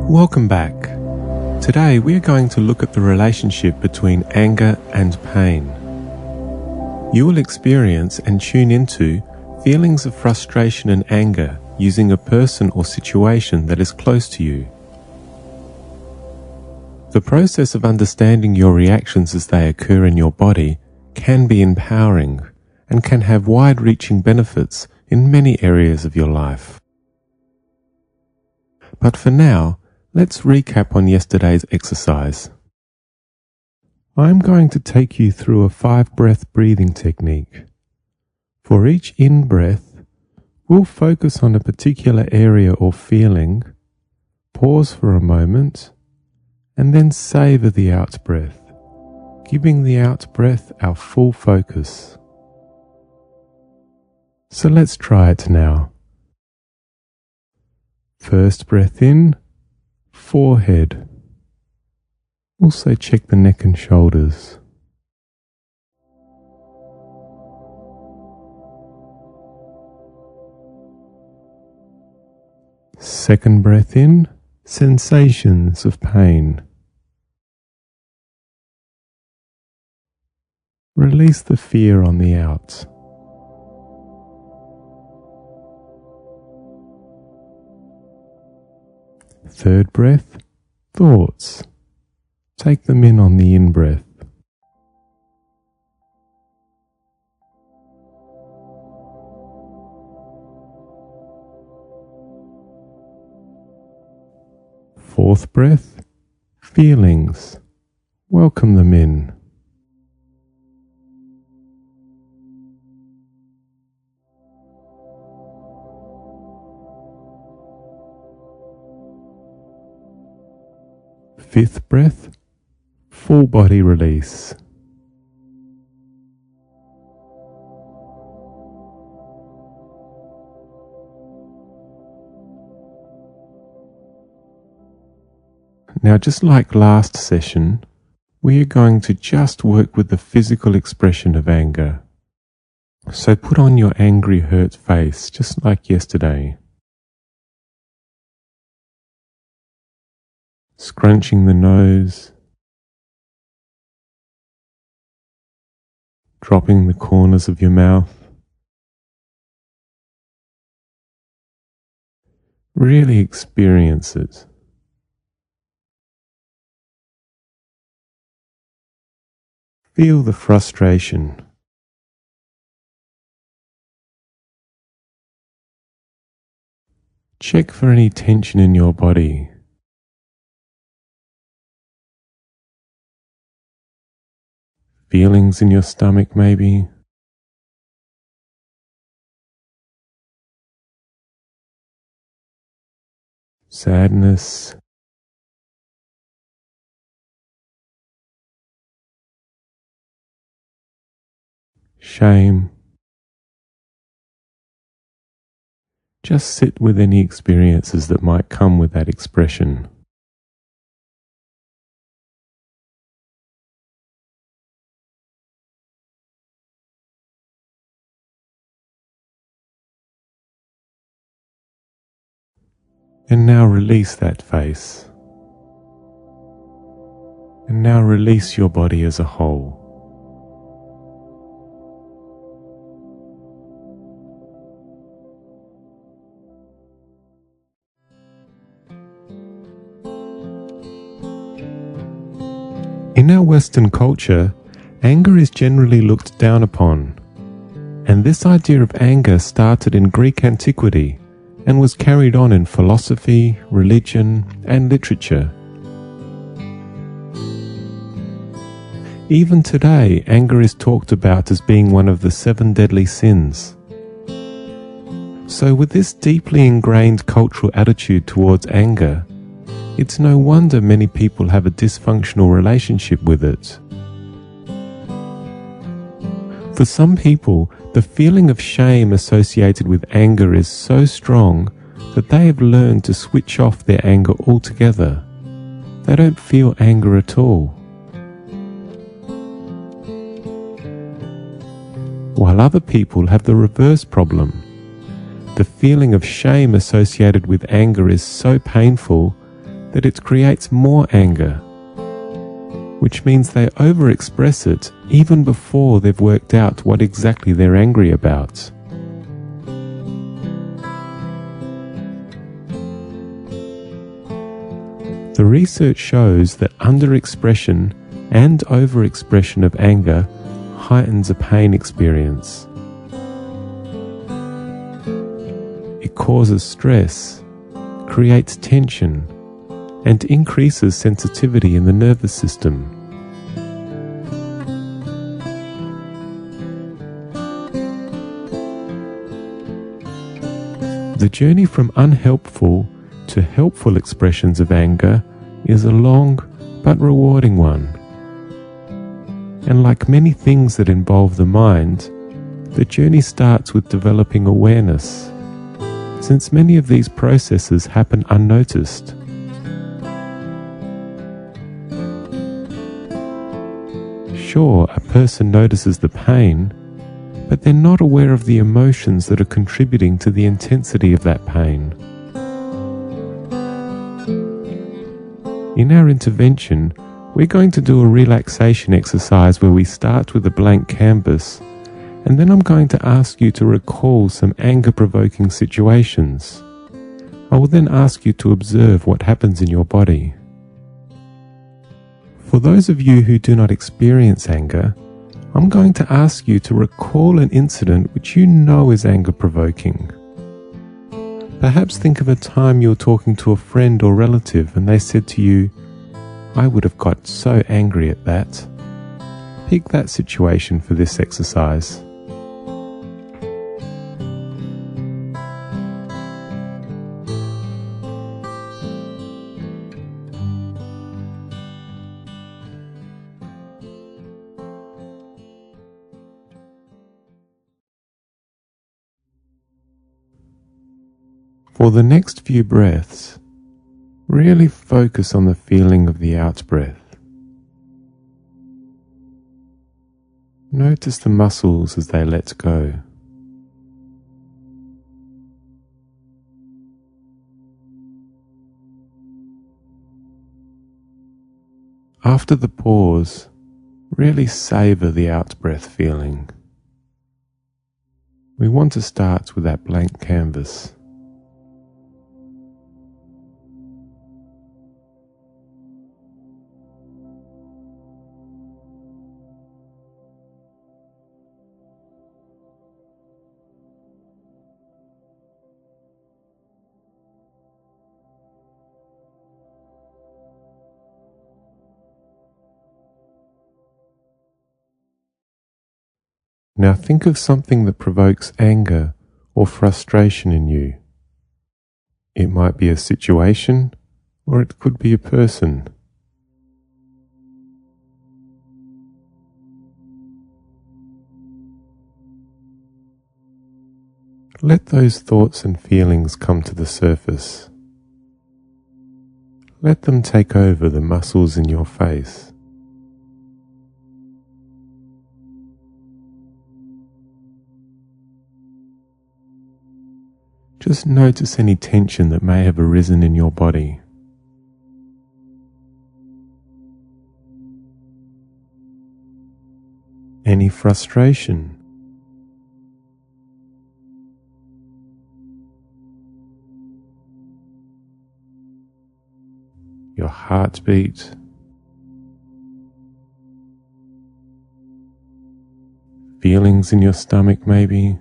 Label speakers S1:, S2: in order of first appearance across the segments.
S1: Welcome back. Today we are going to look at the relationship between anger and pain. You will experience and tune into feelings of frustration and anger using a person or situation that is close to you. The process of understanding your reactions as they occur in your body can be empowering and can have wide-reaching benefits in many areas of your life. But for now, let's recap on yesterday's exercise. I'm going to take you through a 5-breath breathing technique. For each in-breath, we'll focus on a particular area or feeling, pause for a moment, and then savor the out-breath, giving the out-breath our full focus. So let's try it now. First breath in, forehead. Also check the neck and shoulders. Second breath in, sensations of pain. Release the fear on the out. Third breath, thoughts. Take them in on the in-breath. Fourth breath, feelings. Welcome them in. Fifth breath, full body release. Now, just like last session, we are going to just work with the physical expression of anger. So put on your angry, hurt face, just like yesterday. Scrunching the nose, dropping the corners of your mouth. Really experience it. Feel the frustration. Check for any tension in your body. Feelings in your stomach, maybe. Sadness. Shame. Just sit with any experiences that might come with that expression. And now release that face. And now release your body as a whole. In our Western culture, anger is generally looked down upon. And this idea of anger started in Greek antiquity and was carried on in philosophy, religion, and literature. Even today, anger is talked about as being one of the 7 deadly sins. So with this deeply ingrained cultural attitude towards anger, it's no wonder many people have a dysfunctional relationship with it. For some people, the feeling of shame associated with anger is so strong that they have learned to switch off their anger altogether. They don't feel anger at all. While other people have the reverse problem. The feeling of shame associated with anger is so painful that it creates more anger, which means they overexpress it even before they've worked out what exactly they're angry about. The research shows that underexpression and overexpression of anger heightens a pain experience. It causes stress, creates tension, and increases sensitivity in the nervous system. The journey from unhelpful to helpful expressions of anger is a long but rewarding one. And like many things that involve the mind, the journey starts with developing awareness, since many of these processes happen unnoticed. Sure, a person notices the pain, but they're not aware of the emotions that are contributing to the intensity of that pain. In our intervention, we're going to do a relaxation exercise where we start with a blank canvas, and then I'm going to ask you to recall some anger-provoking situations. I will then ask you to observe what happens in your body. For those of you who do not experience anger, I'm going to ask you to recall an incident which you know is anger-provoking. Perhaps think of a time you were talking to a friend or relative and they said to you, "I would have got so angry at that." Pick that situation for this exercise. For the next few breaths, really focus on the feeling of the out-breath. Notice the muscles as they let go. After the pause, really savor the out-breath feeling. We want to start with that blank canvas. Now think of something that provokes anger or frustration in you. It might be a situation, or it could be a person. Let those thoughts and feelings come to the surface. Let them take over the muscles in your face. Just notice any tension that may have arisen in your body. Any frustration. Your heartbeat. Feelings in your stomach maybe.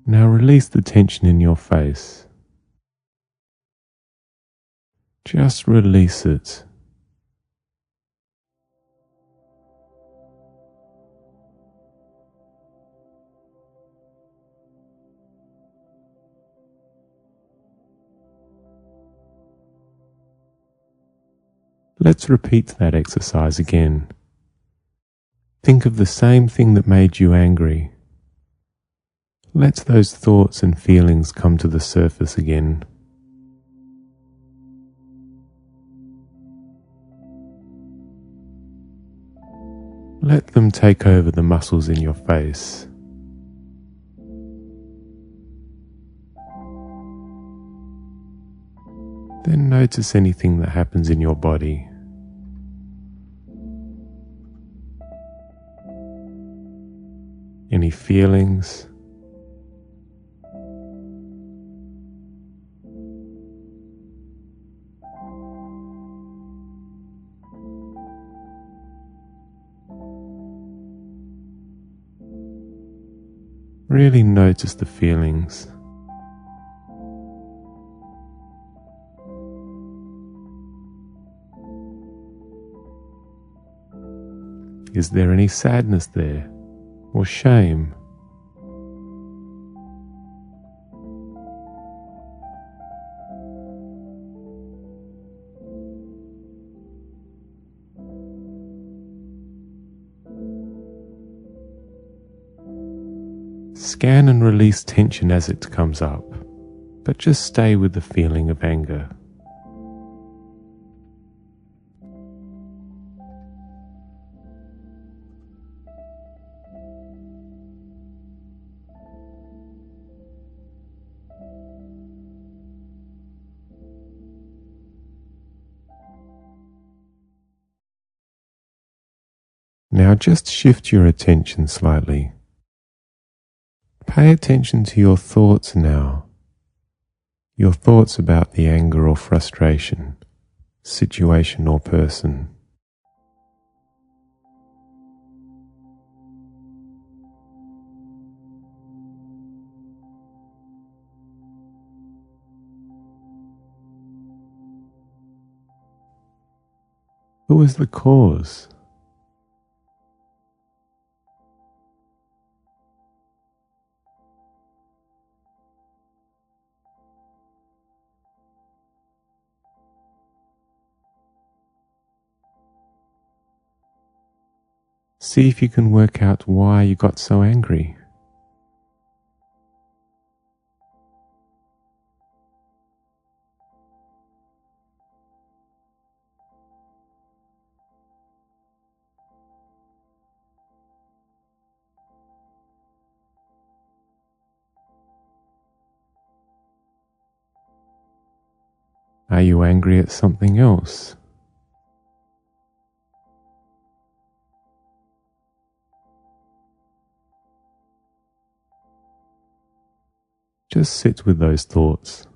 S1: Now release the tension in your face. Just release it. Let's repeat that exercise again. Think of the same thing that made you angry. Let those thoughts and feelings come to the surface again. Let them take over the muscles in your face. Then notice anything that happens in your body. Any feelings? Really notice the feelings. Is there any sadness there, or shame? Scan and release tension as it comes up, but just stay with the feeling of anger. Now just shift your attention slightly. Pay attention to your thoughts now. Your thoughts about the anger or frustration, situation or person. Who is the cause? See if you can work out why you got so angry. Are you angry at something else? Just sit with those thoughts.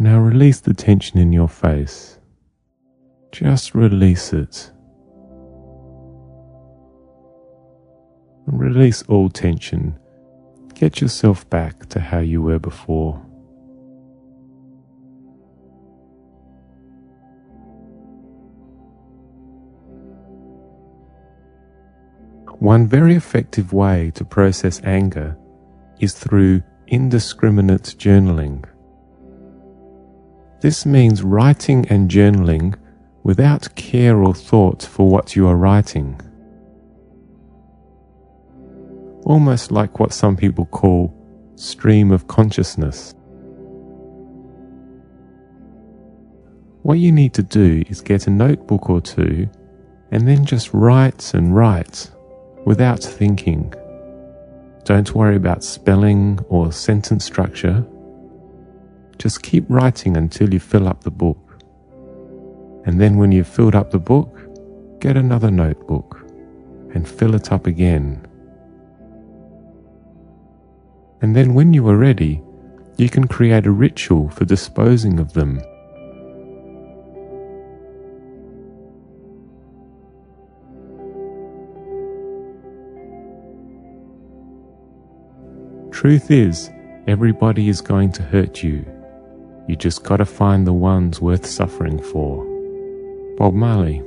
S1: Now release the tension in your face. Just release it. Release all tension. Get yourself back to how you were before. One very effective way to process anger is through indiscriminate journaling. This means writing and journaling without care or thought for what you are writing. Almost like what some people call stream of consciousness. What you need to do is get a notebook or two and then just write and write without thinking. Don't worry about spelling or sentence structure. Just keep writing until you fill up the book. And then when you've filled up the book, get another notebook and fill it up again. And then when you are ready, you can create a ritual for disposing of them. Truth is, everybody is going to hurt you. You just gotta find the ones worth suffering for. Bob Marley.